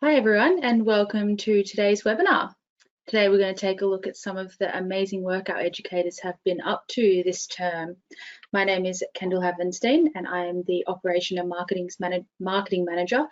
Hi everyone and welcome to today's webinar. Today we're going to take a look at some of the amazing work our educators have been up to this term. My name is Kendall Havenstein and I am the Operation and Marketing Manager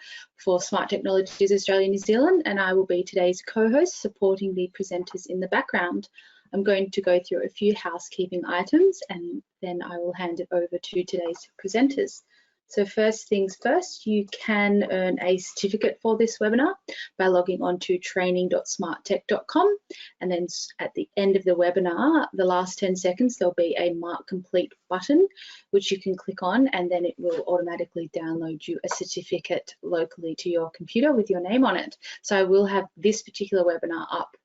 for Smart Technologies Australia New Zealand, and I will be today's co-host supporting the presenters in the background. I'm going to go through a few housekeeping items and then I will hand it over to today's presenters. So first things first, you can earn a certificate for this webinar by logging on to training.smarttech.com, and then at the end of the webinar, the last 10 seconds, there'll be a Mark Complete button which you can click on, and then it will automatically download you a certificate locally to your computer with your name on it. So I will have this particular webinar up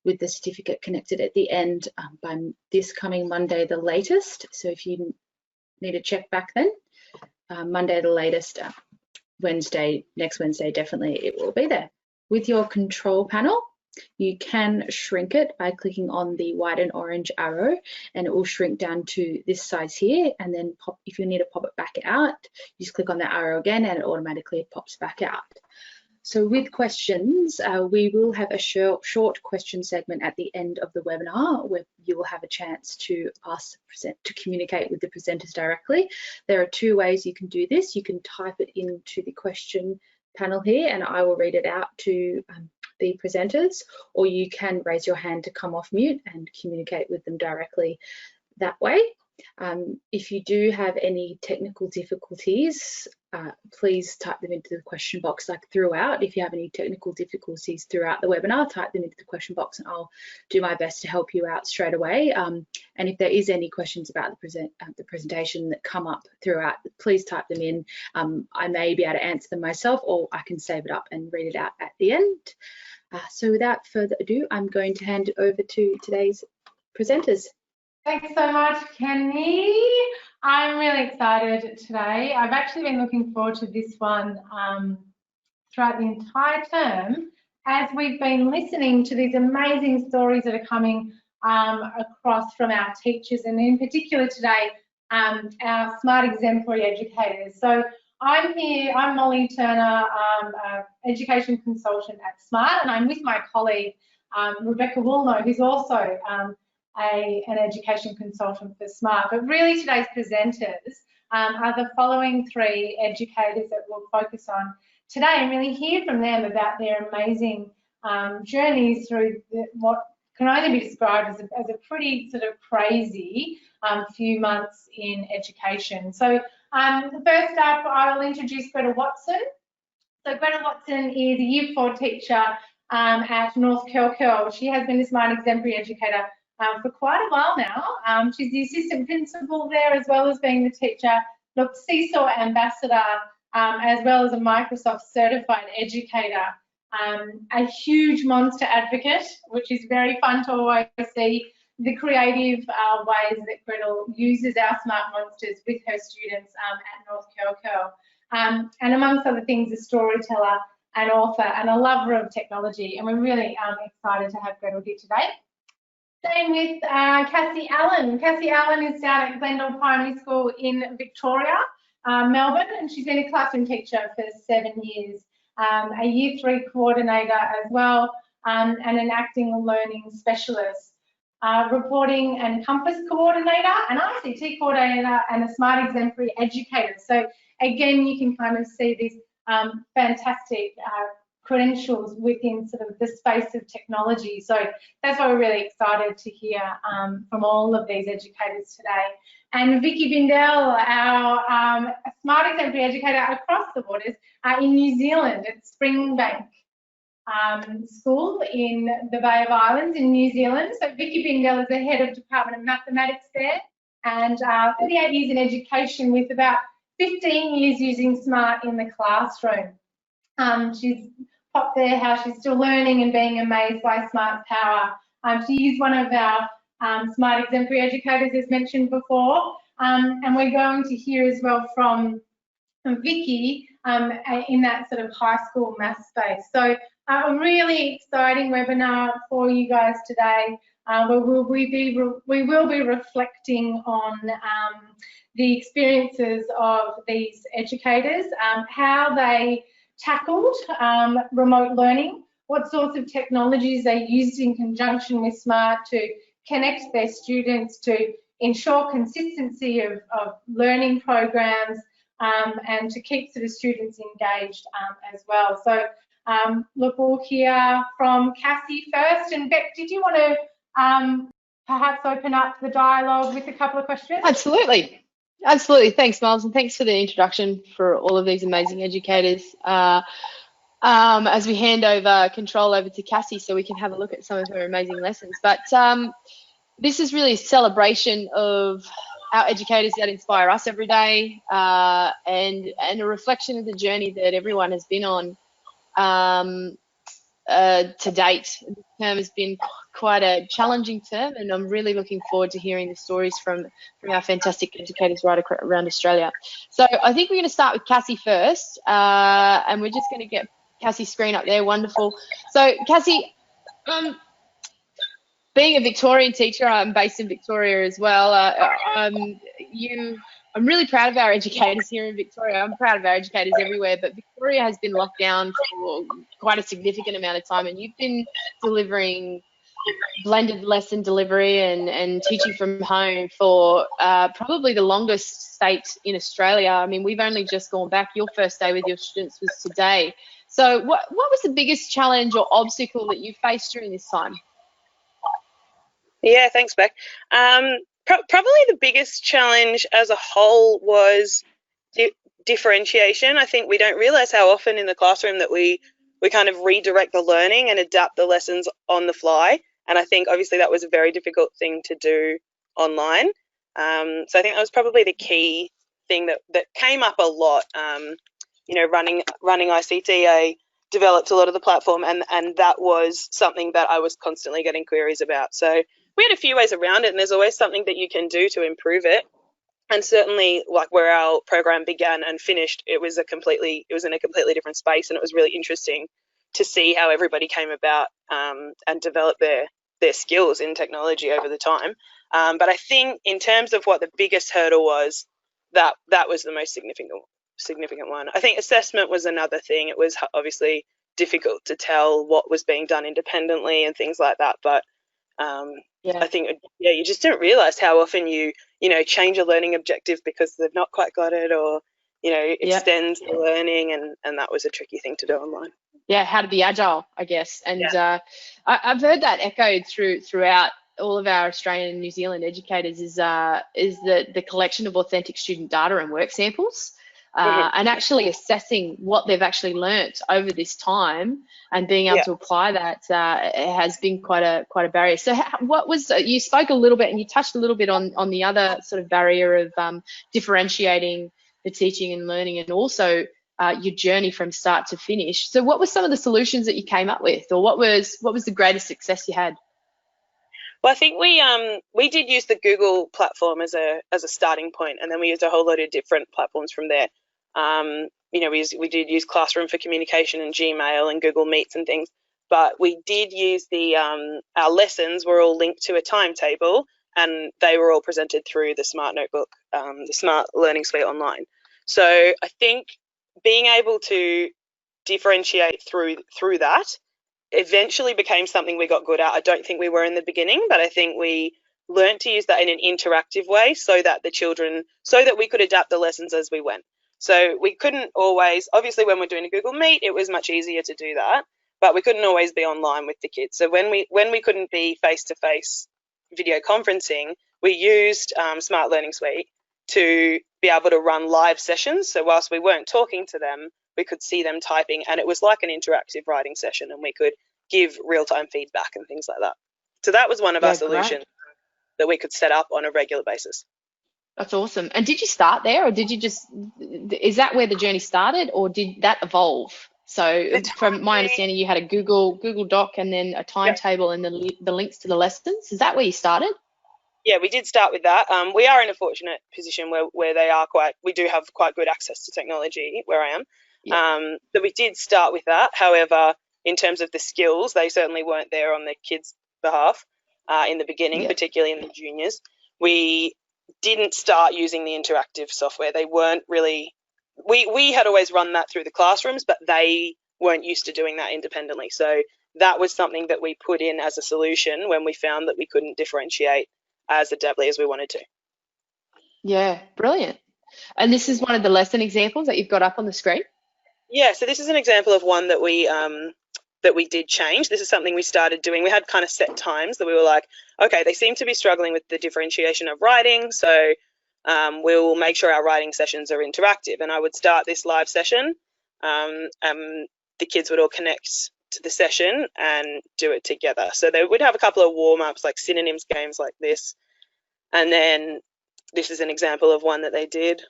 with the certificate connected at the end by this coming Monday the latest. So if you need to check back then, Monday the latest, next Wednesday definitely it will be there. With your control panel, you can shrink it by clicking on the white and orange arrow, and it will shrink down to this size here, and then if you need to pop it back out, you just click on the arrow again and it automatically pops back out. So with questions, we will have a short question segment at the end of the webinar where you will have a chance to communicate with the presenters directly. There are two ways you can do this. You can type it into the question panel here and I will read it out to the presenters, or you can raise your hand to come off mute and communicate with them directly that way. If you do have any technical difficulties, please type them into the question box like throughout. If you have any technical difficulties throughout the webinar, type them into the question box and I'll do my best to help you out straight away. And if there is any questions about the presentation that come up throughout, please type them in. I may be able to answer them myself, or I can save it up and read it out at the end. So without further ado, I'm going to hand it over to today's presenters. Thanks so much, Kenny. I'm really excited today. I've actually been looking forward to this one throughout the entire term, as we've been listening to these amazing stories that are coming across from our teachers, and in particular today, our Smart Exemplary educators. So I'm here, I'm Molly Turner, education consultant at Smart, and I'm with my colleague, Rebecca Woolnough, who's also an education consultant for Smart. But really today's presenters are the following three educators that we'll focus on today and really hear from them about their amazing journeys through what can only be described as a pretty sort of crazy few months in education. So first up, I'll introduce Greta Watson. So Greta Watson is a Year 4 teacher at North Curl. She has been a Smart Exemplary educator for quite a while now. She's the assistant principal there, as well as being the teacher, look, Seesaw ambassador, as well as a Microsoft certified educator. A huge monster advocate, which is very fun to always see the creative ways that Gretel uses our smart monsters with her students at North Curl. And amongst other things, a storyteller, an author, and a lover of technology. And we're really excited to have Gretel here today. Same with Cassie Allen. Cassie Allen is down at Glendale Primary School in Victoria, Melbourne, and she's been a classroom teacher for 7 years, a Year 3 coordinator as well, and an acting and learning specialist, reporting and compass coordinator, an ICT coordinator, and a Smart Exemplary educator. So again, you can kind of see these fantastic credentials within sort of the space of technology. So that's why we're really excited to hear from all of these educators today. And Vicky Bindell, our Smart Exemplary educator across the borders in New Zealand at Springbank School in the Bay of Islands in New Zealand. So Vicky Bindell is the head of Department of Mathematics there, and 38 years in education with about 15 years using Smart in the classroom. She's popped there how she's still learning and being amazed by Smart's power. She is one of our Smart Exemplary educators, as mentioned before, and we're going to hear as well from Vicky in that sort of high school maths space. So a really exciting webinar for you guys today. We will be reflecting on the experiences of these educators, how they tackled remote learning, what sorts of technologies they used in conjunction with SMART to connect their students, to ensure consistency of learning programs, and to keep sort of students engaged as well. So look, we'll hear from Cassie first. And Beck, did you want to perhaps open up the dialogue with a couple of questions? Absolutely. Absolutely. Thanks, Miles, and thanks for the introduction for all of these amazing educators. As we hand over control over to Cassie so we can have a look at some of her amazing lessons. But this is really a celebration of our educators that inspire us every day, and a reflection of the journey that everyone has been on to date. This term has been quite a challenging term, and I'm really looking forward to hearing the stories from our fantastic educators right around Australia. So I think we're going to start with Cassie first, and we're just going to get Cassie's screen up there. Wonderful. So Cassie, being a Victorian teacher, I'm based in Victoria as well. I'm really proud of our educators here in Victoria. I'm proud of our educators everywhere, but Victoria has been locked down for quite a significant amount of time, and you've been delivering blended lesson delivery and teaching from home for probably the longest state in Australia. I mean, we've only just gone back. Your first day with your students was today. So what was the biggest challenge or obstacle that you faced during this time? Yeah, thanks, Beck. Probably the biggest challenge as a whole was differentiation. I think we don't realise how often in the classroom that we kind of redirect the learning and adapt the lessons on the fly. And I think obviously that was a very difficult thing to do online. So I think that was probably the key thing that came up a lot. You know, running ICT, I developed a lot of the platform, and that was something that I was constantly getting queries about. So we had a few ways around it, and there's always something that you can do to improve it. And certainly, like where our program began and finished, it was in a completely different space, and it was really interesting to see how everybody came about and developed their skills in technology over the time. But I think in terms of what the biggest hurdle was, that was the most significant one. I think assessment was another thing. It was obviously difficult to tell what was being done independently and things like that, but I think you just didn't realise how often you change a learning objective because they've not quite got it, or extends the learning, and that was a tricky thing to do online. Yeah, how to be agile, I guess. And I've heard that echoed throughout all of our Australian and New Zealand educators is the collection of authentic student data and work samples. And actually assessing what they've actually learnt over this time and being able to apply that has been quite a barrier. So what was, you spoke a little bit and you touched a little bit on the other sort of barrier of differentiating the teaching and learning, and also your journey from start to finish. So what were some of the solutions that you came up with, or what was the greatest success you had? Well, I think we did use the Google platform as a starting point, and then we used a whole load of different platforms from there. We did use Classroom for Communication and Gmail and Google Meets and things, but we did use our lessons were all linked to a timetable, and they were all presented through the Smart Notebook, the Smart Learning Suite online. So I think being able to differentiate through that eventually became something we got good at. I don't think we were in the beginning, but I think we learned to use that in an interactive way so that we could adapt the lessons as we went. So we couldn't always, obviously when we're doing a Google Meet, it was much easier to do that, but we couldn't always be online with the kids. So when we couldn't be face-to-face video conferencing, we used Smart Learning Suite to be able to run live sessions. So whilst we weren't talking to them, we could see them typing, and it was like an interactive writing session, and we could give real-time feedback and things like that. So that was one of our solutions that we could set up on a regular basis. That's awesome. And did you start there, or did you is that where the journey started, or did that evolve? So from my understanding, you had a Google Doc and then a timetable and the links to the lessons. Is that where you started? Yeah, we did start with that. We are in a fortunate position where we do have quite good access to technology where I am. So we did start with that. However, in terms of the skills, they certainly weren't there on the kids' behalf in the beginning, particularly in the juniors. We didn't start using the interactive software. They weren't really we had always run that through the classrooms, but they weren't used to doing that independently. So that was something that we put in as a solution when we found that we couldn't differentiate as adeptly as we wanted to. Yeah, brilliant. And this is one of the lesson examples that you've got up on the screen? Yeah, so this is an example of one that we did change. This is something we started doing. We had kind of set times that we were like, okay, they seem to be struggling with the differentiation of writing, so we'll make sure our writing sessions are interactive. And I would start this live session. The kids would all connect to the session and do it together. So they would have a couple of warm-ups, like synonyms games like this. And then this is an example of one that they did.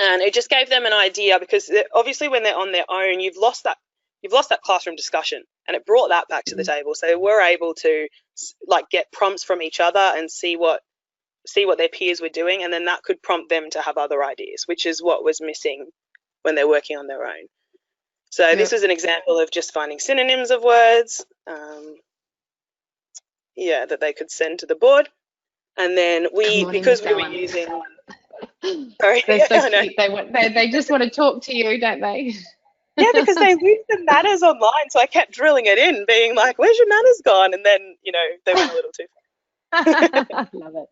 And it just gave them an idea, because obviously when they're on their own, you've lost that classroom discussion, and it brought that back to the table. So they were able to like get prompts from each other and see what their peers were doing, and then that could prompt them to have other ideas, which is what was missing when they're working on their own. So this was an example of just finding synonyms of words, that they could send to the board. And then because we were using, sorry, they're so cute. They just want to talk to you, don't they? Yeah, because they lose the manners online, so I kept drilling it in, being like, "Where's your manners gone?" And then they went a little too far. Love it.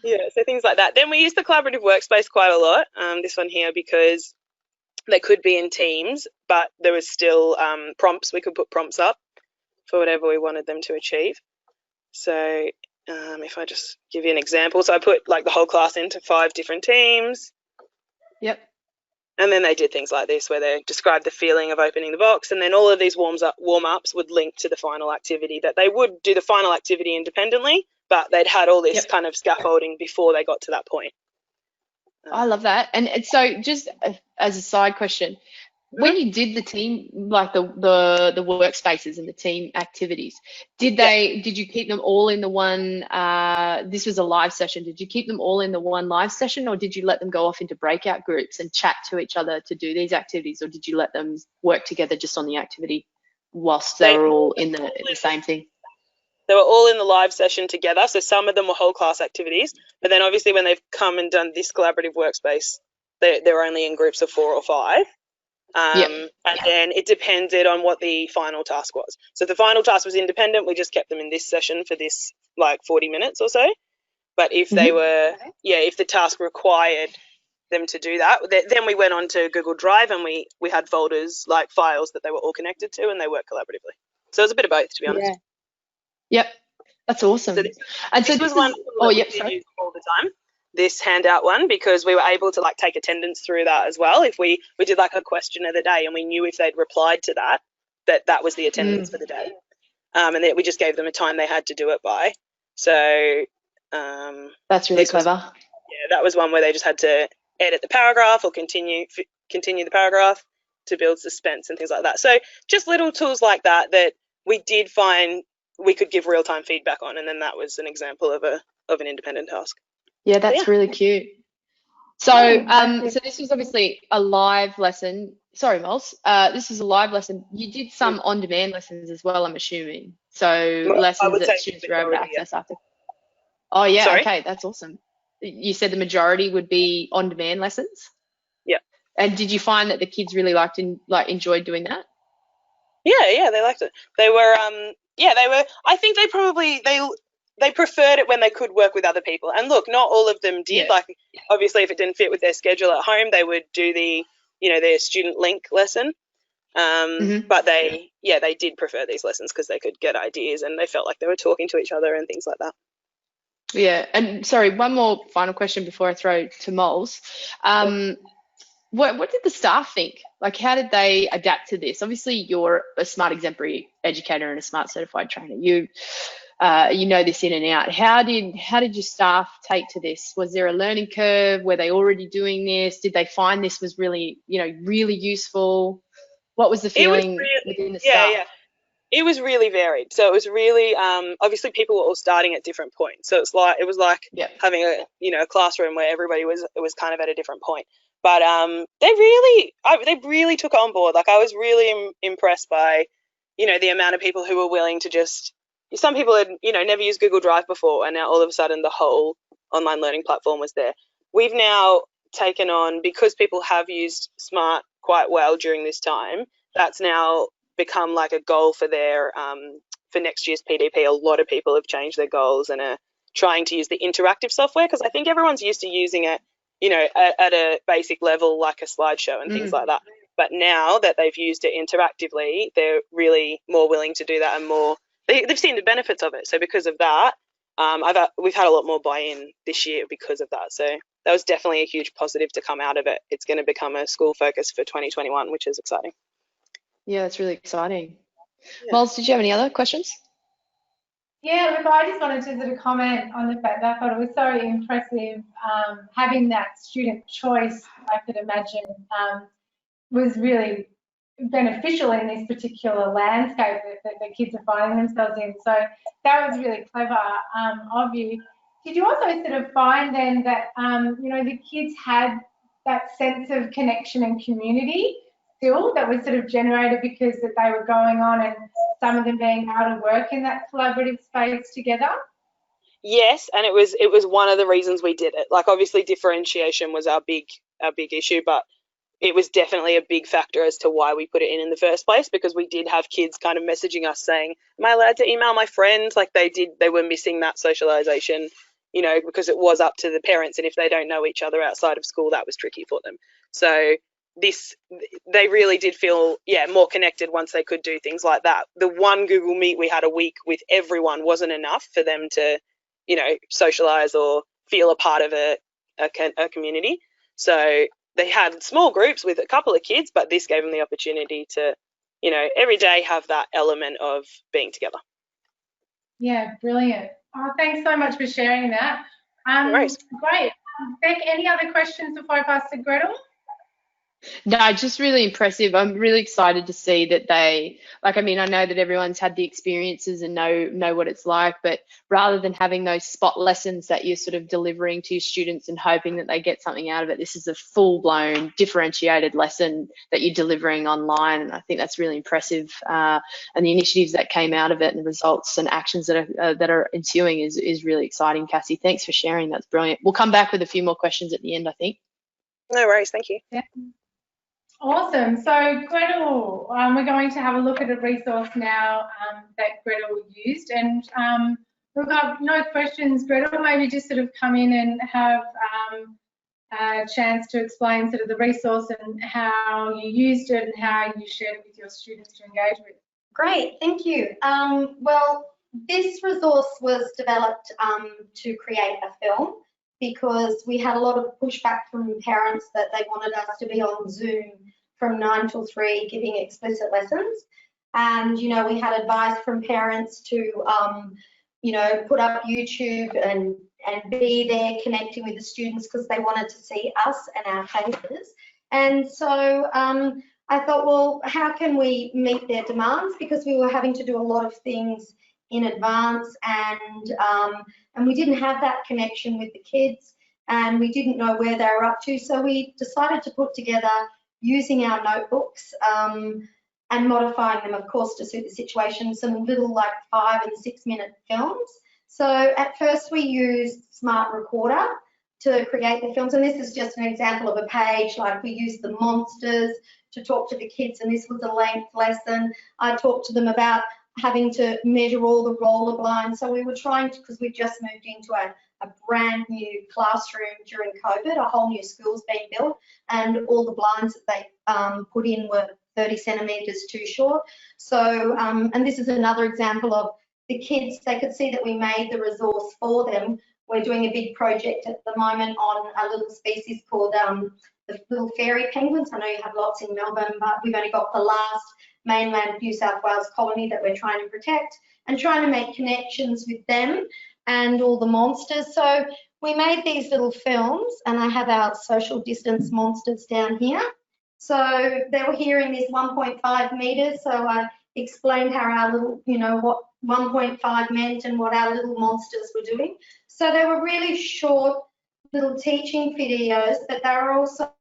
Yeah, so things like that. Then we use the collaborative workspace quite a lot. This one here, because they could be in teams, but there was still prompts. We could put prompts up for whatever we wanted them to achieve. So if I just give you an example, so I put like the whole class into 5 different teams. Yep. And then they did things like this, where they described the feeling of opening the box, and then all of these warm-ups would link to the final activity. That they would do the final activity independently, but they'd had all this kind of scaffolding before they got to that point. I love that. And so just as a side question, when you did the team, like the workspaces and the team activities, did you keep them all in the one, this was a live session, did you keep them all in the one live session, or did you let them go off into breakout groups and chat to each other to do these activities, or did you let them work together just on the activity whilst they were all in the same thing? They were all in the live session together, so some of them were whole class activities, but then obviously when they've come and done this collaborative workspace, they're only in groups of 4 or 5. And then it depended on what the final task was. So if the final task was independent, we just kept them in this session for this like 40 minutes or so. But if they were, if the task required them to do that, then we went on to Google Drive, and we had folders, like files that they were all connected to, and they worked collaboratively. So it was a bit of both, to be honest. Yep, that's awesome. So this was one all the time. This handout one, because we were able to like take attendance through that as well. If we did like a question of the day, and we knew if they'd replied to that was the attendance for the day, and then we just gave them a time they had to do it by. So that's really clever. That was one where they just had to edit the paragraph or continue the paragraph to build suspense and things like that. So just little tools like that we did find we could give real-time feedback on, and then that was an example of an independent task. Yeah, that's really cute. So so this was obviously a live lesson. Sorry, Mols. This was a live lesson. You did some on-demand lessons as well, I'm assuming. So lessons that students were able to access after. Oh, yeah. Sorry? Okay, that's awesome. You said the majority would be on-demand lessons? Yeah. And did you find that the kids really enjoyed doing that? Yeah, they liked it. They were, I think they preferred it when they could work with other people. And look, not all of them did. Like, obviously, if it didn't fit with their schedule at home, they would do their student link lesson. But they did prefer these lessons because they could get ideas, and they felt like they were talking to each other and things like that. Yeah, and sorry, one more final question before I throw to Moles. What did the staff think? Like, how did they adapt to this? Obviously, you're a smart exemplary educator and a smart certified trainer. You know this in and out. How did your staff take to this? Was there a learning curve? Were they already doing this? Did they find this was really useful? What was the feeling within the staff? Yeah. It was really varied. So it was really obviously people were all starting at different points. So it was like having a classroom where everybody was kind of at a different point. But they really took it on board. Like, I was really impressed by the amount of people who were willing to just. Some people had never used Google Drive before, and now all of a sudden the whole online learning platform was there. We've now taken on, because people have used Smart quite well during this time, that's now become like a goal for their for next year's PDP. A lot of people have changed their goals and are trying to use the interactive software, because I think everyone's used to using it, you know, at a basic level, like a slideshow and things like that. But now that they've used it interactively, they're really more willing to do that, and more they've seen the benefits of it. So because of that, we've had a lot more buy-in this year because of that. So that was definitely a huge positive to come out of it. It's going to become a school focus for 2021, which is exciting. Yeah, that's really exciting. Yeah. Mols, did you have any other questions? Yeah, look, I just wanted to sort of comment on the fact that I thought it was so impressive having that student choice. I could imagine was really beneficial in this particular landscape that the kids are finding themselves in. So that was really clever of you. Did you also sort of find then that, you know, the kids had that sense of connection and community still that was sort of generated because that they were going on and some of them being able to work in that collaborative space together? Yes, and it was one of the reasons we did it. Like, obviously differentiation was our big issue, but it was definitely a big factor as to why we put it in the first place, because we did have kids kind of messaging us saying, am I allowed to email my friends? Like, they were missing that socialization, you know, because it was up to the parents, and if they don't know each other outside of school, that was tricky for them. So they really did feel, yeah, more connected once they could do things like that. The one Google Meet we had a week with everyone wasn't enough for them to, you know, socialize or feel a part of a community. So they had small groups with a couple of kids, but this gave them the opportunity to, you know, every day have that element of being together. Yeah, brilliant. Oh, thanks so much for sharing that. No worries. Great. Beck, any other questions before I pass to Gretel? No, just really impressive. I'm really excited to see that they, like, I mean, I know that everyone's had the experiences and know what it's like, but rather than having those spot lessons that you're sort of delivering to your students and hoping that they get something out of it, this is a full-blown differentiated lesson that you're delivering online, and I think that's really impressive. And the initiatives that came out of it and the results and actions that are ensuing is really exciting. Cassie, thanks for sharing. That's brilliant. We'll come back with a few more questions at the end, I think. No worries, thank you. Yeah. Awesome. So Gretel, we're going to have a look at a resource now that Gretel used, and look, I've no questions. Gretel, maybe just sort of come in and have a chance to explain sort of the resource and how you used it and how you shared it with your students to engage with. Great, thank you. Well, this resource was developed to create a film, because we had a lot of pushback from parents that they wanted us to be on Zoom from 9 till 3 giving explicit lessons. And, you know, we had advice from parents to, you know, put up YouTube and be there connecting with the students because they wanted to see us and our faces. And so I thought, well, how can we meet their demands? Because we were having to do a lot of things in advance, and we didn't have that connection with the kids, and we didn't know where they were up to. So we decided to put together, using our notebooks and modifying them, of course, to suit the situation, some little like 5 and 6 minute films. So at first we used Smart Recorder to create the films, and this is just an example of a page. Like, we used the monsters to talk to the kids, and this was a length lesson. I talked to them about having to measure all the roller blinds. So we were trying to, because we just moved into a brand new classroom during COVID, a whole new school's being built, and all the blinds that they put in were 30 centimetres too short. So, and this is another example of the kids, they could see that we made the resource for them. We're doing a big project at the moment on a little species called the little fairy penguins. I know you have lots in Melbourne, but we've only got the last mainland New South Wales colony that we're trying to protect, and trying to make connections with them and all the monsters. So we made these little films, and I have our social distance monsters down here. So they were here in this 1.5 metres. So I explained how our little, you know, what 1.5 meant and what our little monsters were doing. So they were really short little teaching videos, but they were also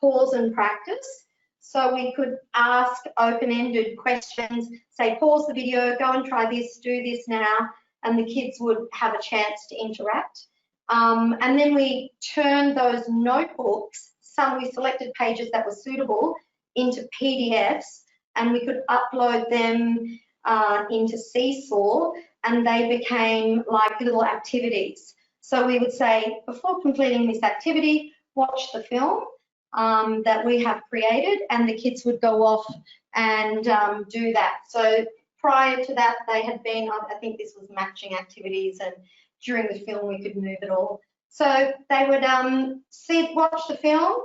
pause and practice. So we could ask open-ended questions, say, pause the video, go and try this, do this now, and the kids would have a chance to interact. And then we turned those notebooks, we selected pages that were suitable, into PDFs, and we could upload them into Seesaw, and they became like little activities. So we would say, before completing this activity, watch the film that we have created, and the kids would go off and do that. So prior to that, they had been, I think this was matching activities, and during the film we could move it all. So they would watch the film,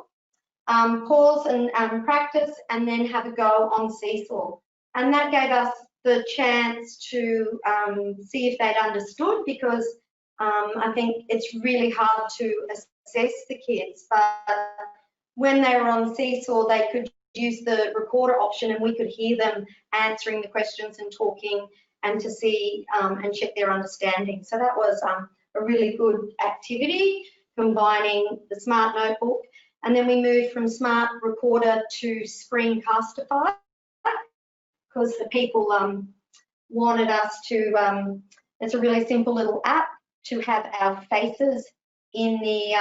pause and practice, and then have a go on Seesaw. And that gave us the chance to see if they'd understood, because I think it's really hard to assess the kids. But when they were on Seesaw, they could use the recorder option, and we could hear them answering the questions and talking, and to see and check their understanding. So that was a really good activity, combining the Smart Notebook. And then we moved from Smart Recorder to Screencastify, because the people wanted us to, it's a really simple little app to have our faces in the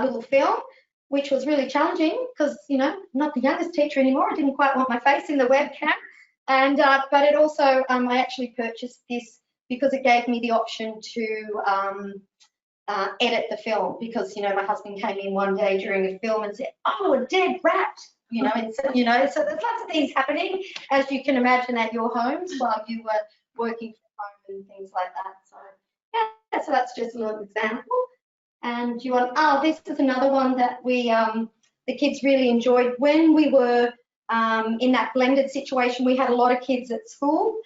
little film, which was really challenging, because, you know, I'm not the youngest teacher anymore. I didn't quite want my face in the webcam. And but it also, I actually purchased this because it gave me the option to edit the film, because, you know, my husband came in one day during a film and said, "Oh, a dead rat," you know, and so, you know, so there's lots of things happening, as you can imagine, at your homes while you were working from home and things like that. So yeah, so that's just a little example. And you want, oh, this is another one that we the kids really enjoyed when we were in that blended situation. We had a lot of kids at school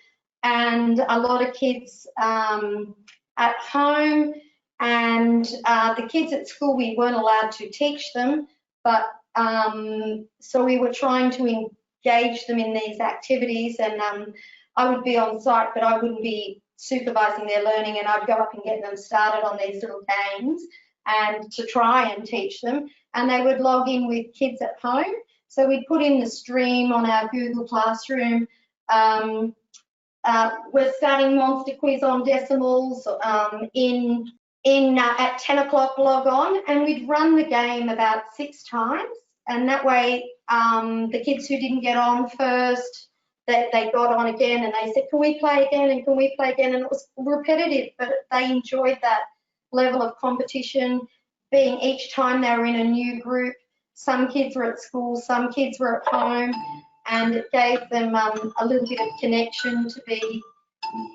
and a lot of kids at home. And the kids at school, we weren't allowed to teach them, but so we were trying to engage them in these activities, and I would be on site, but I wouldn't be supervising their learning, and I'd go up and get them started on these little games and to try and teach them, and they would log in with kids at home. So we'd put in the stream on our Google Classroom. We're starting Monster Quiz on decimals at 10 o'clock log on, and we'd run the game about 6 times, and that way the kids who didn't get on first, that they got on again, and they said, "Can we play again, and can we play again?" And it was repetitive, but they enjoyed that level of competition, being each time they were in a new group. Some kids were at school, some kids were at home, and it gave them a little bit of connection to be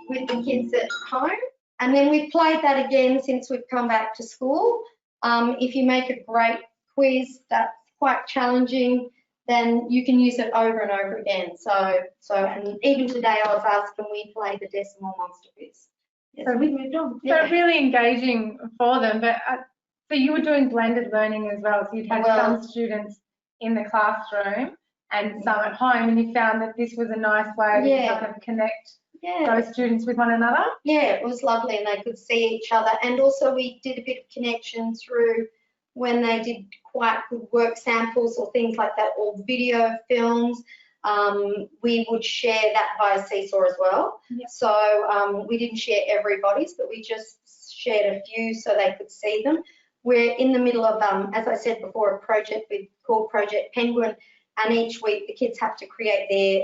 with the kids at home. And then we've played that again since we've come back to school. If you make a great quiz that's quite challenging, then you can use it over and over again. So and even today I was asked, can we play the decimal monster quiz? Yes, so we moved on. So really engaging for them. But so you were doing blended learning as well. So you'd had some students in the classroom and some at home, and you found that this was a nice way to kind of connect those students with one another? Yeah, it was lovely, and they could see each other. And also we did a bit of connection through when they did quite good work samples or things like that, or video films. We would share that via Seesaw as well. Yep. So we didn't share everybody's, but we just shared a few so they could see them. We're in the middle of, as I said before, a project called Project Penguin, and each week the kids have to create their,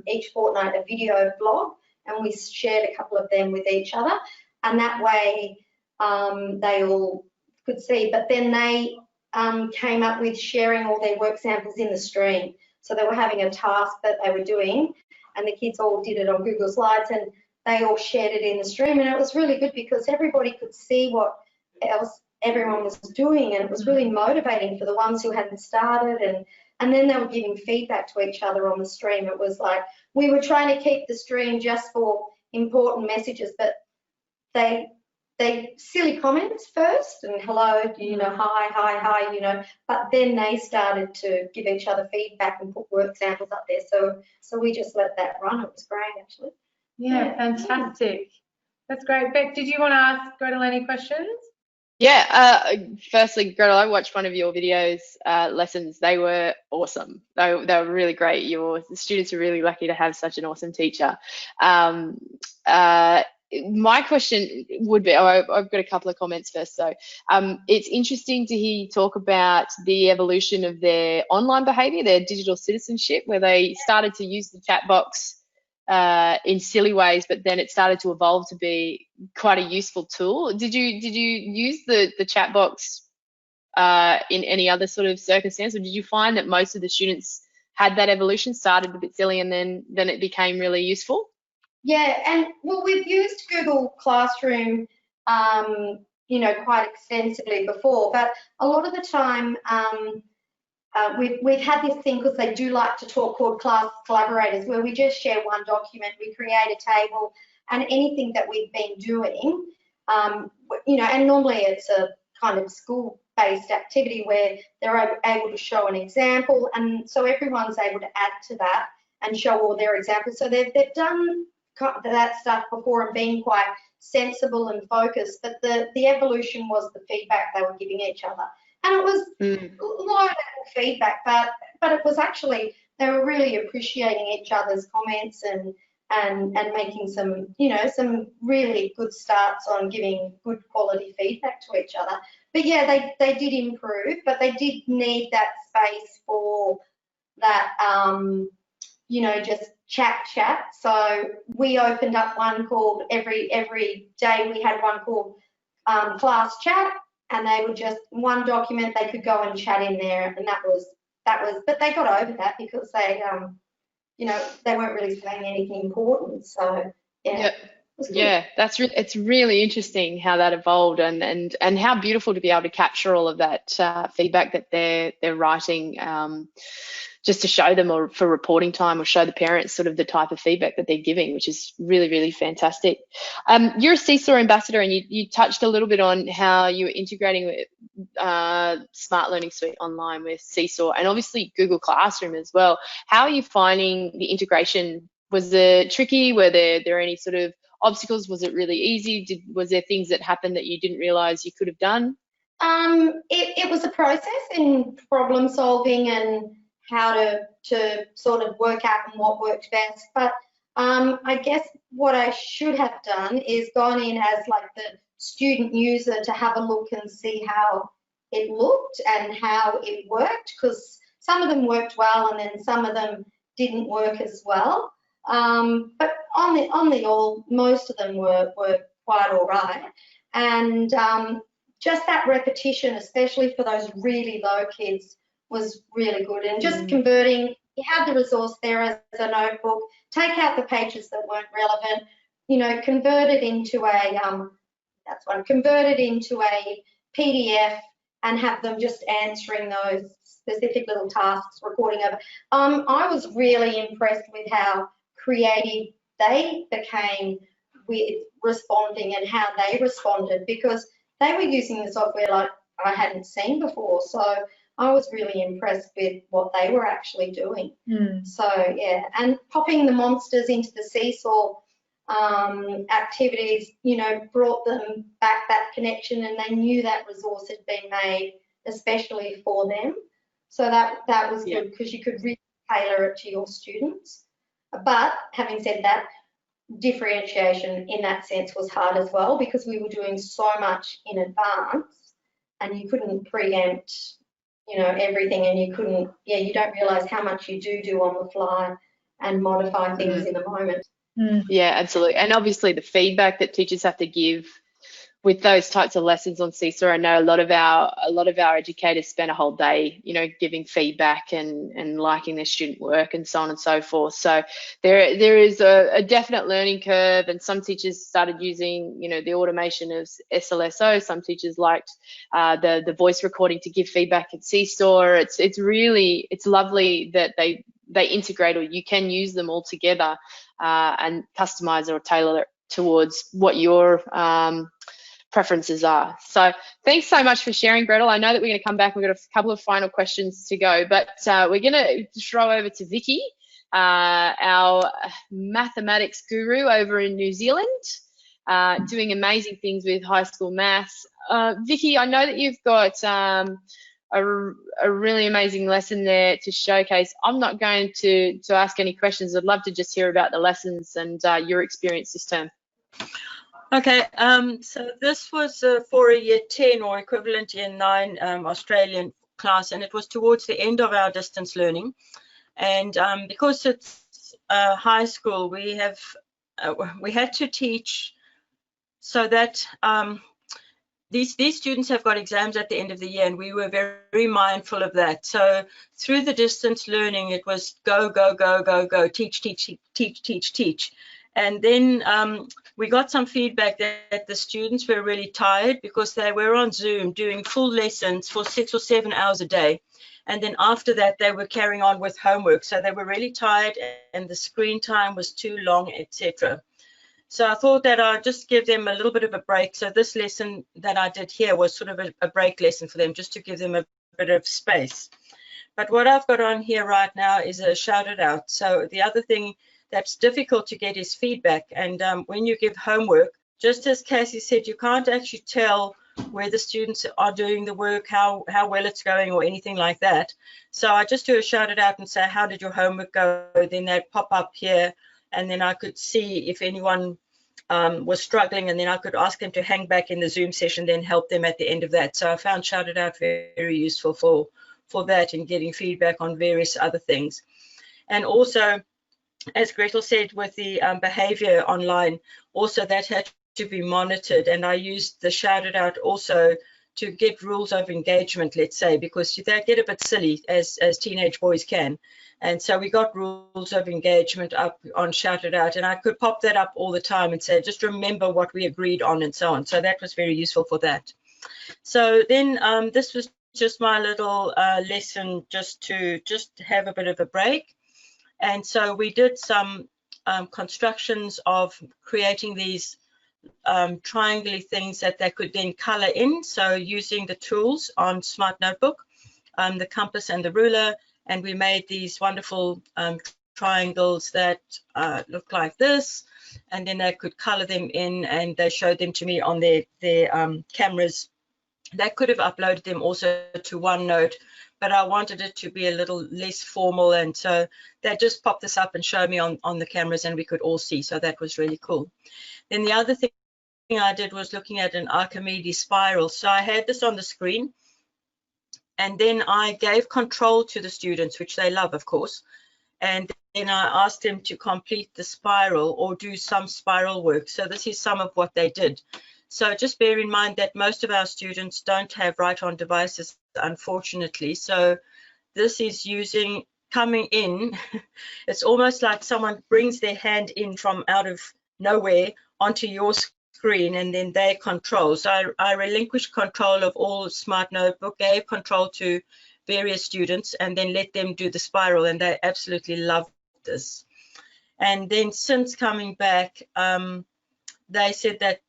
each fortnight, a video blog, and we shared a couple of them with each other, and that way they all could see. But then they came up with sharing all their work samples in the stream. So they were having a task that they were doing, and the kids all did it on Google Slides, and they all shared it in the stream, and it was really good because everybody could see what else everyone was doing, and it was really motivating for the ones who hadn't started, and then they were giving feedback to each other on the stream. It was like we were trying to keep the stream just for important messages, but they silly comments first, and hello, you know, hi, you know, but then they started to give each other feedback and put work samples up there. So we just let that run. It was great, actually. Yeah, fantastic. That's great. Beck, did you want to ask Gretel any questions? Yeah, firstly, Gretel, I watched one of your videos, lessons. They were awesome. They were really great. The students are really lucky to have such an awesome teacher. my question would be, I've got a couple of comments first. So it's interesting to hear you talk about the evolution of their online behaviour, their digital citizenship, where they started to use the chat box in silly ways, but then it started to evolve to be quite a useful tool. Did you use the chat box in any other sort of circumstance, or did you find that most of the students had that evolution, started a bit silly and then it became really useful? Yeah, and well, we've used Google Classroom, you know, quite extensively before, but a lot of the time we've had this thing, because they do like to talk, called class collaborators, where we just share one document, we create a table, and anything that we've been doing, you know, and normally it's a kind of school-based activity where they're able to show an example, and so everyone's able to add to that and show all their examples. So they've done that stuff before and been quite sensible and focused, but the evolution was the feedback they were giving each other, and it was low level feedback, but it was actually, they were really appreciating each other's comments and making some, you know, some really good starts on giving good quality feedback to each other. But yeah, they did improve, but they did need that space for that, you know, just chat. So we opened up one called every day. We had one called class chat, and they would just, one document, they could go and chat in there, and that was. But they got over that because they, you know, they weren't really saying anything important. So yeah. Yeah, it's really interesting how that evolved, and how beautiful to be able to capture all of that feedback that they're writing, just to show them, or for reporting time, or show the parents sort of the type of feedback that they're giving, which is really, really fantastic. You're a Seesaw ambassador, and you touched a little bit on how you were integrating with Smart Learning Suite online with Seesaw, and obviously Google Classroom as well. How are you finding the integration? Was it tricky? Were there any sort of obstacles? Was it really easy? Was there things that happened that you didn't realize you could have done? It was a process in problem solving and how to sort of work out what worked best. But I guess what I should have done is gone in as like the student user to have a look and see how it looked and how it worked, because some of them worked well and then some of them didn't work as well. But on the all, most of them were quite all right. And just that repetition, especially for those really low kids, was really good. And just converting, you had the resource there as a notebook, take out the pages that weren't relevant, you know, convert it into a PDF and have them just answering those specific little tasks, recording of it. I was really impressed with how creative they became with responding and how they responded, because they were using the software like I hadn't seen before. So I was really impressed with what they were actually doing. So yeah, and popping the monsters into the Seesaw activities, you know, brought them back that connection, and they knew that resource had been made especially for them. So that was good, because you could really tailor it to your students. But having said that, differentiation in that sense was hard as well, because we were doing so much in advance and you couldn't preempt, you know, everything, and you couldn't, you don't realize how much you do on the fly and modify things in the moment. Yeah, absolutely. And obviously the feedback that teachers have to give with those types of lessons on Seesaw. I know a lot of our educators spend a whole day, you know, giving feedback and liking their student work and so on and so forth. So there is a definite learning curve, and some teachers started using, you know, the automation of SLSO. Some teachers liked the voice recording to give feedback at Seesaw. It's lovely that they integrate, or you can use them all together and customize or tailor it towards what your preferences are. So thanks so much for sharing, Gretel. I know that we're going to come back. We've got a couple of final questions to go, but we're going to throw over to Vicky, our mathematics guru over in New Zealand, doing amazing things with high school maths. Vicky, I know that you've got a really amazing lesson there to showcase. I'm not going to ask any questions. I'd love to just hear about the lessons and your experience this term. Okay, so this was for a year 10 or equivalent year 9 Australian class, and it was towards the end of our distance learning. And because it's high school, we had to teach so that these students have got exams at the end of the year, and we were very mindful of that. So through the distance learning, it was go, go, go, go, go, teach, teach, teach, teach, teach. And then we got some feedback that the students were really tired because they were on Zoom doing full lessons for 6 or 7 hours a day. And then after that, they were carrying on with homework. So they were really tired and the screen time was too long, etc. So I thought that I'd just give them a little bit of a break. So this lesson that I did here was sort of a break lesson for them, just to give them a bit of space. But what I've got on here right now is a shout it out. So the other thing that's difficult to get is feedback. And when you give homework, just as Cassie said, you can't actually tell where the students are doing the work, how well it's going or anything like that. So I just do a shout it out and say, how did your homework go? Then they'd pop up here, and then I could see if anyone was struggling, and then I could ask them to hang back in the Zoom session, then help them at the end of that. So I found shout it out very useful for that and getting feedback on various other things. And also, as Gretel said, with the behavior online, also that had to be monitored, and I used the shout it out also to get rules of engagement, let's say, because they get a bit silly as teenage boys can. And so we got rules of engagement up on shout it out, and I could pop that up all the time and say, just remember what we agreed on and so on. So that was very useful for that. So then this was just my little lesson just to have a bit of a break. And so we did some constructions of creating these triangle things that they could then color in. So using the tools on Smart Notebook, the compass and the ruler, and we made these wonderful triangles that look like this, and then they could color them in, and they showed them to me on their cameras. They could have uploaded them also to OneNote, but I wanted it to be a little less formal, and so they just popped this up and showed me on the cameras, and we could all see. So that was really cool. Then the other thing I did was looking at an Archimedes spiral. So I had this on the screen, and then I gave control to the students, which they love, of course. And then I asked them to complete the spiral or do some spiral work. So this is some of what they did. So just bear in mind that most of our students don't have right-on devices, unfortunately. So this is coming in. It's almost like someone brings their hand in from out of nowhere onto your screen, and then they control. So I relinquished control of all Smart Notebook, gave control to various students, and then let them do the spiral, and they absolutely loved this. And then since coming back, they said that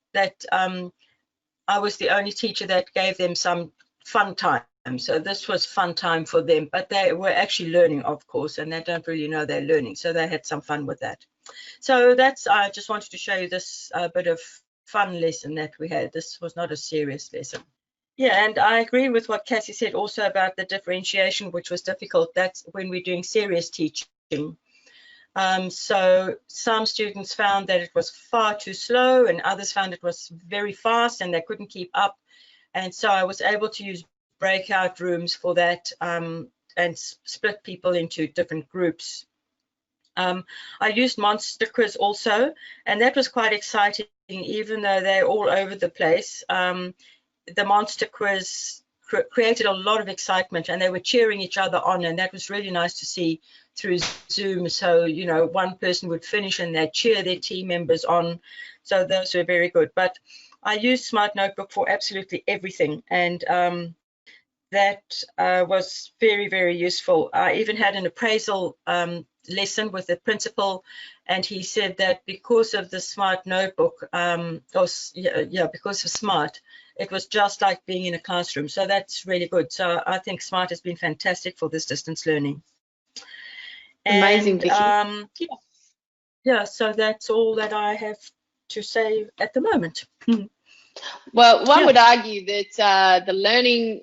I was the only teacher that gave them some fun time. So this was fun time for them, but they were actually learning, of course, and they don't really know they're learning. So they had some fun with that. So I just wanted to show you this bit of fun lesson that we had. This was not a serious lesson. Yeah, and I agree with what Cassie said also about the differentiation, which was difficult. That's when we're doing serious teaching. So some students found that it was far too slow, and others found it was very fast and they couldn't keep up. And so I was able to use breakout rooms for that and split people into different groups. I used Monster Quiz also, and that was quite exciting, even though they're all over the place. The Monster Quiz created a lot of excitement, and they were cheering each other on, and that was really nice to see through Zoom. So, you know, one person would finish and they'd cheer their team members on. So those were very good. But I used Smart Notebook for absolutely everything, and that was very, very useful. I even had an appraisal lesson with the principal, and he said that because of the Smart Notebook, because of Smart, it was just like being in a classroom. So that's really good. So I think Smart has been fantastic for this distance learning. Amazing, Vicky. Yeah, so that's all that I have to say at the moment. Well, one Yeah. would argue that the learning,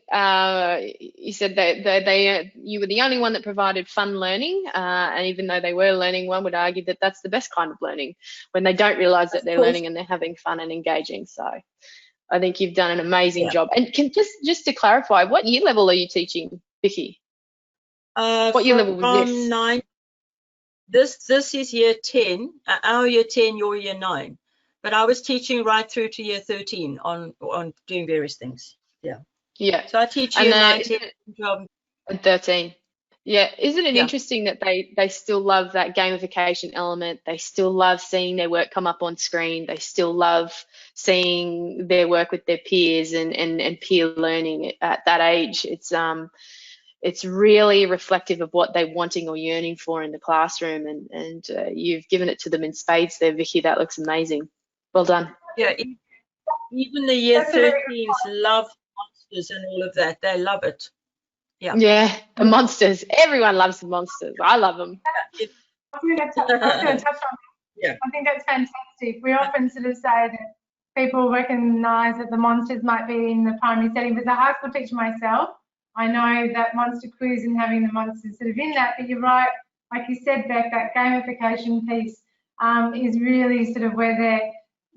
you said that you were the only one that provided fun learning, and even though they were learning, one would argue that that's the best kind of learning, when they don't realise that Of they're course. learning and they're having fun and engaging. So I think you've done an amazing Yeah. job. And can just to clarify, what year level are you teaching, Vicky? What year level was From this? 9. This is year 10. Our year 10, your year 9. But I was teaching right through to year 13 on doing various things. Yeah. Yeah. So I teach And year 9, 10, 12, and 13. Yeah, isn't it Yeah. interesting that they still love that gamification element? They still love seeing their work come up on screen. They still love seeing their work with their peers and peer learning at that age. It's really reflective of what they're wanting or yearning for in the classroom, and you've given it to them in spades there, Vicky. That looks amazing. Well done. Yeah. Even the year That's a very good 13s love monsters and all of that. They love it. Yeah. Yeah, the monsters. Everyone loves the monsters. I love them. I was going to touch on Yeah. I think that's fantastic. We often sort of say that people recognise that the monsters might be in the primary setting, but as a high school teacher myself, I know that monster quiz and having the monsters sort of in that, but you're right, like you said, Beck, that gamification piece is really sort of where they're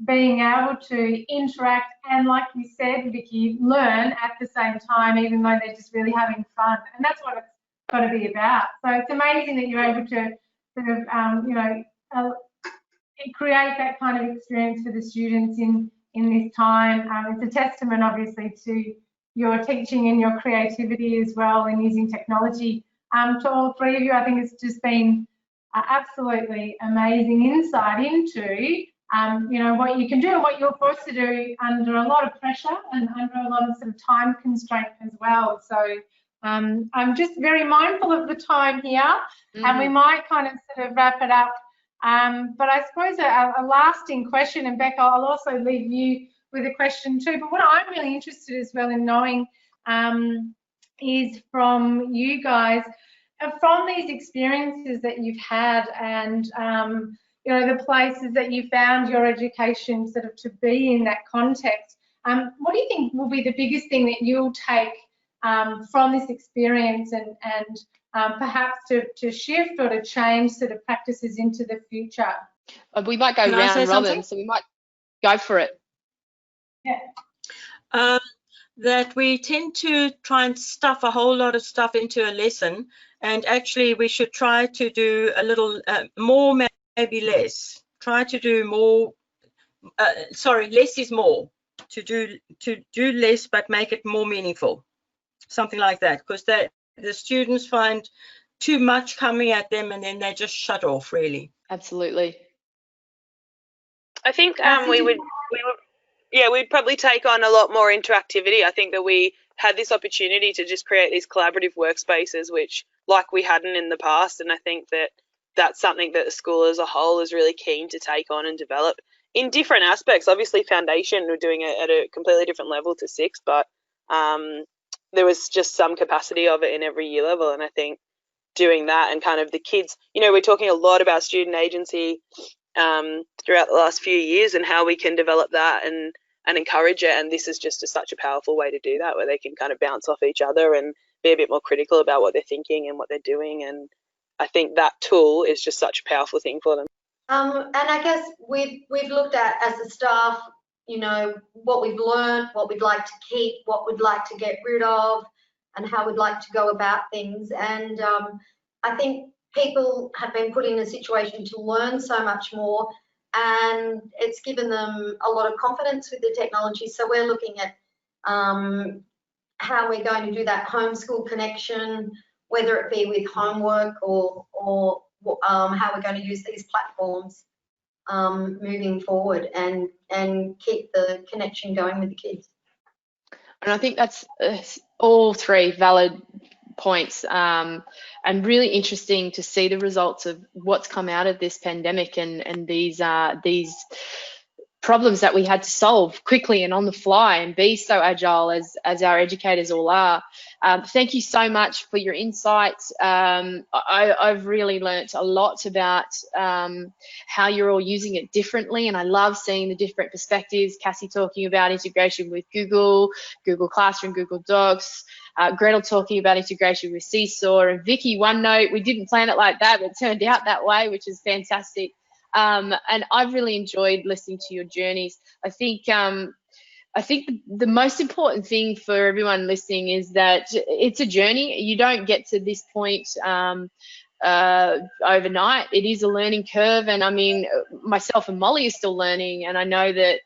being able to interact and, like you said, Vicky, learn at the same time, even though they're just really having fun. And that's what it's got to be about. So it's amazing that you're able to sort of, create that kind of experience for the students in this time. It's a testament, obviously, to your teaching and your creativity as well in using technology. To all three of you, I think it's just been absolutely amazing insight into what you can do and what you're forced to do under a lot of pressure and under a lot of sort of time constraint as well. So I'm just very mindful of the time here, and we might kind of sort of wrap it up. But I suppose a lasting question, and Becca, I'll also leave you with a question too. But what I'm really interested as well in knowing is from you guys, from these experiences that you've had and the places that you found your education sort of to be in that context, what do you think will be the biggest thing that you'll take from this experience and perhaps to shift or to change sort of practices into the future? We might go Can I say round robin, something? so we might go for it. Yeah. That we tend to try and stuff a whole lot of stuff into a lesson, and actually we should try to do a little more, maybe less. Try to do more. Less is more. To do less, but make it more meaningful. Something like that, because the students find too much coming at them, and then they just shut off. Really. Absolutely. I think we'd probably take on a lot more interactivity. I think that we had this opportunity to just create these collaborative workspaces, which like we hadn't in the past. And I think that that's something that the school as a whole is really keen to take on and develop in different aspects. Obviously, foundation, we're doing it at a completely different level to 6, but there was just some capacity of it in every year level. And I think doing that and kind of the kids, we're talking a lot about student agency throughout the last few years and how we can develop that and encourage it. And this is just such a powerful way to do that, where they can kind of bounce off each other and be a bit more critical about what they're thinking and what they're doing. And I think that tool is just such a powerful thing for them. And I guess we've looked at, as a staff, what we've learned, what we'd like to keep, what we'd like to get rid of, and how we'd like to go about things. And I think people have been put in a situation to learn so much more, and it's given them a lot of confidence with the technology. So we're looking at how we're going to do that homeschool connection, whether it be with homework or how we're going to use these platforms moving forward and keep the connection going with the kids. And I think that's all three valid points, and really interesting to see the results of what's come out of this pandemic and these problems that we had to solve quickly and on the fly and be so agile as our educators all are. Thank you so much for your insights. I've really learnt a lot about how you're all using it differently, and I love seeing the different perspectives. Cassie talking about integration with Google Classroom, Google Docs, Gretel talking about integration with Seesaw, and Vicky, OneNote. We didn't plan it like that, but it turned out that way, which is fantastic. And I've really enjoyed listening to your journeys. I think the most important thing for everyone listening is that it's a journey. You don't get to this point overnight. It is a learning curve, and I mean, myself and Molly are still learning, and I know that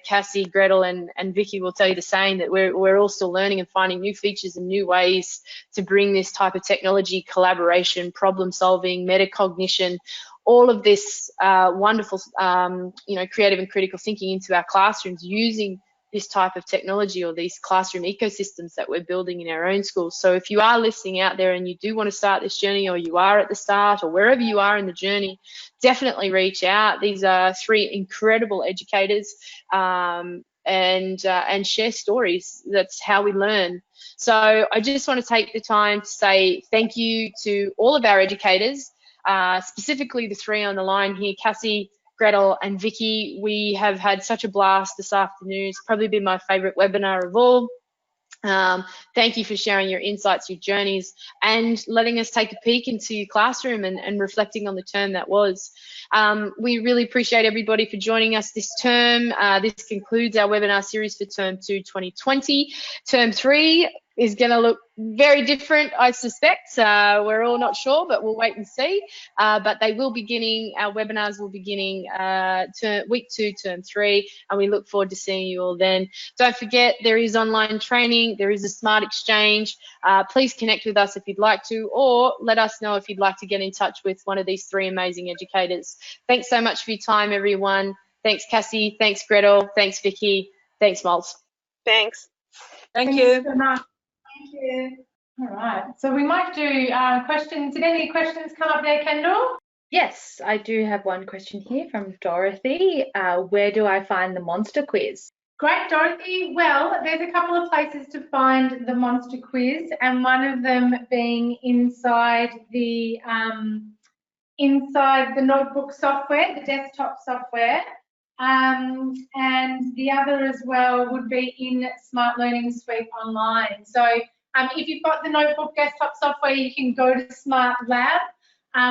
Cassie, Gretel, and Vicky will tell you the same, that we're all still learning and finding new features and new ways to bring this type of technology, collaboration, problem solving, metacognition, all of this wonderful, creative and critical thinking into our classrooms using this type of technology or these classroom ecosystems that we're building in our own schools. So if you are listening out there and you do want to start this journey, or you are at the start, or wherever you are in the journey, definitely reach out. These are 3 incredible educators, and share stories. That's how we learn. So I just want to take the time to say thank you to all of our educators, specifically the 3 on the line here, Cassie, Gretel, and Vicky. We have had such a blast this afternoon. It's probably been my favourite webinar of all. Thank you for sharing your insights, your journeys, and letting us take a peek into your classroom and reflecting on the term that was. We really appreciate everybody for joining us this term. This concludes our webinar series for Term 2 2020. Term 3 is going to look very different, I suspect. We're all not sure, but we'll wait and see. But they will beginning, our webinars will beginning week 2, term 3, and we look forward to seeing you all then. Don't forget, there is online training, there is a smart exchange. Please connect with us if you'd like to, or let us know if you'd like to get in touch with one of these 3 amazing educators. Thanks so much for your time, everyone. Thanks, Cassie. Thanks, Gretel. Thanks, Vicky. Thanks, Mols. Thanks. Thank you. So much. Thank you. All right, so we might do questions. Did any questions come up there, Kendall? Yes, I do have one question here from Dorothy. Where do I find the monster quiz? Great, Dorothy. Well, there's a couple of places to find the monster quiz, and one of them being inside the notebook software, the desktop software, and the other as well would be in Smart Learning Suite Online. So if you've got the notebook desktop software, you can go to Smart Lab,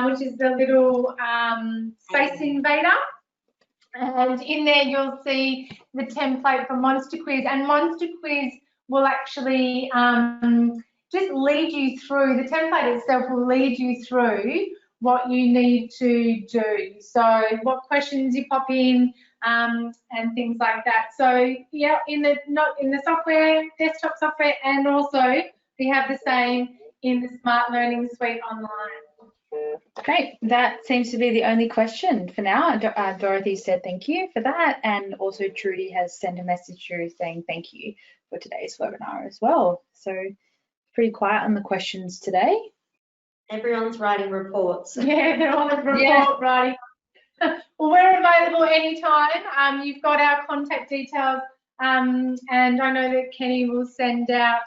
which is the little space invader. And in there, you'll see the template for Monster Quiz. And Monster Quiz will actually just lead you through, the template itself will lead you through what you need to do. So what questions you pop in and things like that. So yeah, in the software, desktop software, and also we have the same in the Smart Learning Suite Online. Great, that seems to be the only question for now. Dorothy said thank you for that, and also Trudy has sent a message through saying thank you for today's webinar as well. So pretty quiet on the questions today. Everyone's writing reports. Yeah, they're on the report writing. Well, we're available anytime. You've got our contact details, and I know that Kenny will send out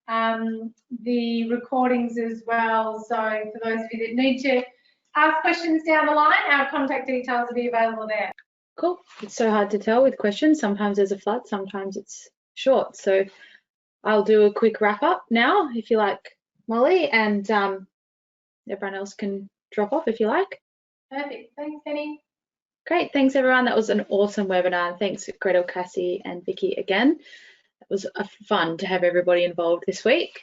the recordings as well. So for those of you that need to ask questions down the line, our contact details will be available there. Cool. It's so hard to tell with questions. Sometimes there's a flood, sometimes it's short. So I'll do a quick wrap up now, if you like, Molly, and everyone else can drop off if you like. Perfect. Thanks, Kenny. Great. Thanks, everyone. That was an awesome webinar. Thanks, Gretel, Cassie, and Vicky again. It was fun to have everybody involved this week.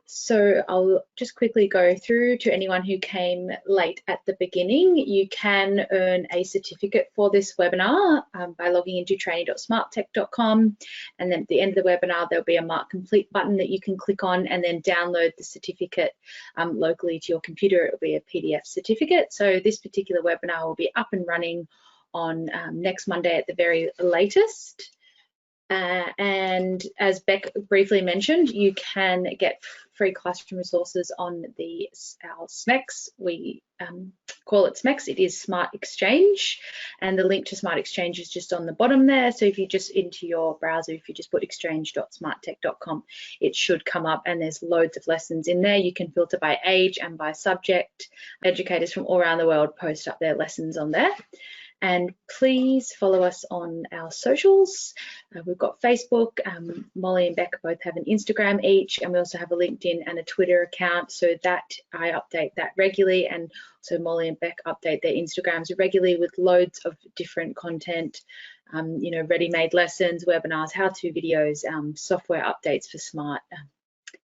So I'll just quickly go through to anyone who came late at the beginning. You can earn a certificate for this webinar by logging into training.smarttech.com, and then at the end of the webinar there'll be a Mark Complete button that you can click on and then download the certificate locally to your computer. It will be a PDF certificate. So this particular webinar will be up and running on next Monday at the very latest. And as Beck briefly mentioned, you can get free classroom resources on our SMEX. We call it SMEX. It is Smart Exchange, and the link to Smart Exchange is just on the bottom there. So if you just into your browser, if you just put exchange.smarttech.com, it should come up, and there's loads of lessons in there. You can filter by age and by subject. Educators from all around the world post up their lessons on there. And please follow us on our socials. We've got Facebook. Molly and Becca both have an Instagram each, and we also have a LinkedIn and a Twitter account, so that I update that regularly, and so Molly and Becca update their Instagrams regularly with loads of different content, you know, ready-made lessons, webinars, how-to videos, software updates for Smart.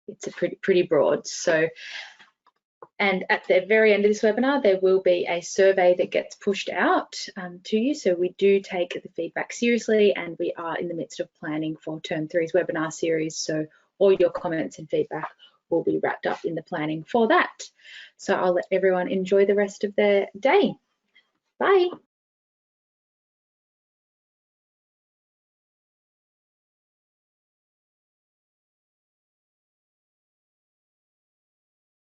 It's a pretty broad. So. And at the very end of this webinar, there will be a survey that gets pushed out to you. So we do take the feedback seriously, and we are in the midst of planning for Term 3's webinar series. So all your comments and feedback will be wrapped up in the planning for that. So I'll let everyone enjoy the rest of their day. Bye.